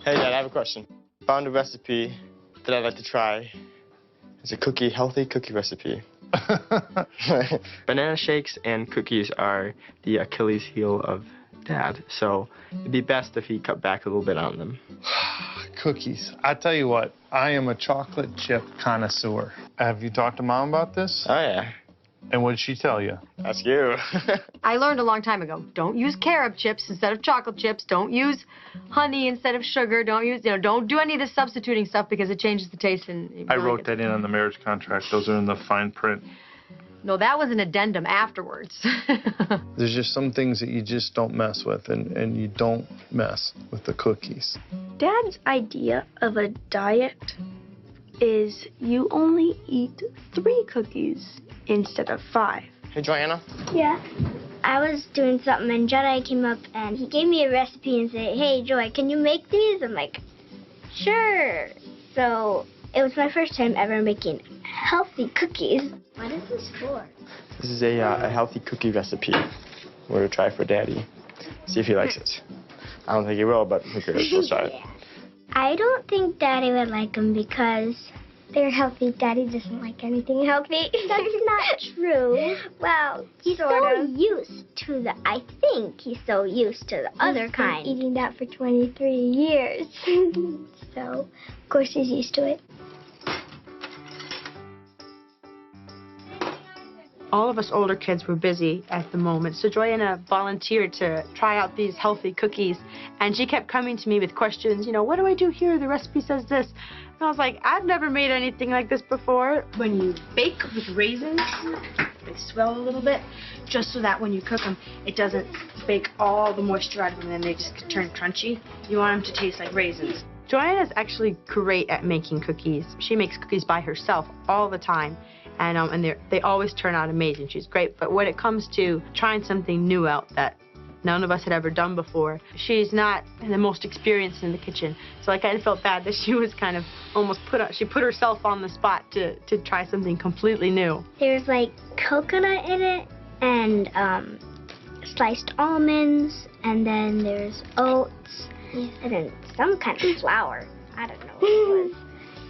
Hey, Dad, I have a question. Found a recipe that I'd like to try. It's a healthy cookie recipe. Banana shakes and cookies are the Achilles heel of Dad, so it'd be best if he cut back a little bit on them. Cookies. I tell you what, I am a chocolate chip connoisseur. Have you talked to Mom about this? Oh, yeah. And what did she tell you? That's you. I learned a long time ago, don't use carob chips instead of chocolate chips. Don't use honey instead of sugar. Don't do any of the substituting stuff because it changes the taste. And it really I wrote that in on the marriage contract. Those are in the fine print. No, that was an addendum afterwards. There's just some things that you just don't mess with, and you don't mess with the cookies. Dad's idea of a diet is you only eat 3 cookies instead of 5. Hey, Joanna. Yeah. I was doing something and Jedi came up and he gave me a recipe and said, "Hey, Joy, can you make these?" I'm like, "Sure." So it was my first time ever making healthy cookies. What is this for? This is a healthy cookie recipe. We're going to try for Daddy. See if he likes it. I don't think he will, but who cares? Let's try it. I don't think Daddy would like them because they're healthy. Daddy doesn't like anything healthy. That's not true. Well, he's so used to I think he's so used to the other kind. He's been eating that for 23 years. So, of course, he's used to it. All of us older kids were busy at the moment, so Joanna volunteered to try out these healthy cookies, and she kept coming to me with questions, what do I do here? The recipe says this. And I was like, I've never made anything like this before. When you bake with raisins, they swell a little bit, just so that when you cook them, it doesn't bake all the moisture out of them and they just turn crunchy. You want them to taste like raisins. Joanna's actually great at making cookies. She makes cookies by herself all the time. And they always turn out amazing. She's great. But when it comes to trying something new out that none of us had ever done before, she's not the most experienced in the kitchen. So I kind of felt bad that she was kind of almost she put herself on the spot to try something completely new. There's like coconut in it and sliced almonds, and then there's oats, and then some kind of flour. I don't know what it was.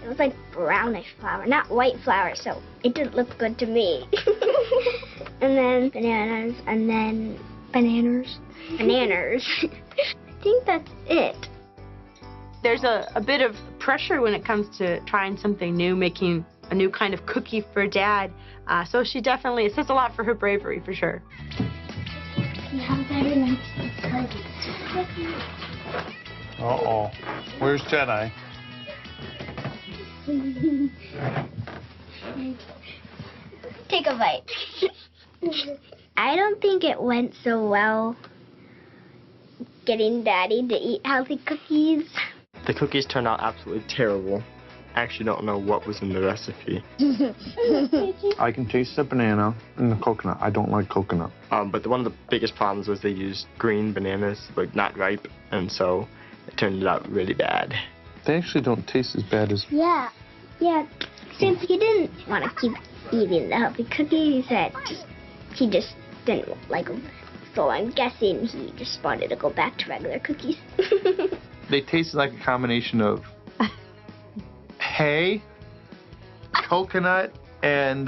It was like brownish flour, not white flour, so it didn't look good to me. And then bananas, and then bananas. I think that's it. There's a bit of pressure when it comes to trying something new, making a new kind of cookie for Dad. So she definitely, it says a lot for her bravery, for sure. Uh-oh. Where's Jedi? Take a bite. I don't think it went so well getting Daddy to eat healthy cookies. The cookies turned out absolutely terrible. I actually don't know what was in the recipe. I can taste the banana and the coconut. I don't like coconut. But one of the biggest problems was they used green bananas, like not ripe, and so it turned out really bad. They actually don't taste as bad as... Yeah. Since he didn't want to keep eating the healthy cookies, he just didn't like them. So I'm guessing he just wanted to go back to regular cookies. They tasted like a combination of hay, coconut, and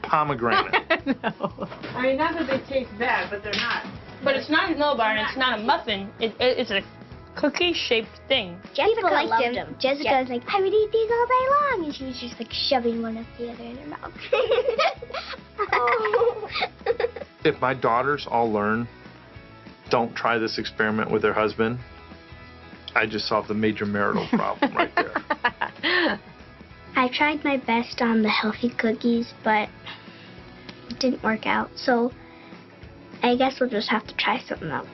pomegranate. No. I mean, not that they taste bad, but they're not. But it's not a granola bar and it's not a muffin. It's a cookie-shaped thing. Jessica loved him. Jessica was like, I would eat these all day long. And she was just like shoving one after the other in her mouth. If my daughters all learn, don't try this experiment with their husband, I just solved the major marital problem right there. I tried my best on the healthy cookies, but it didn't work out. So I guess we'll just have to try something else.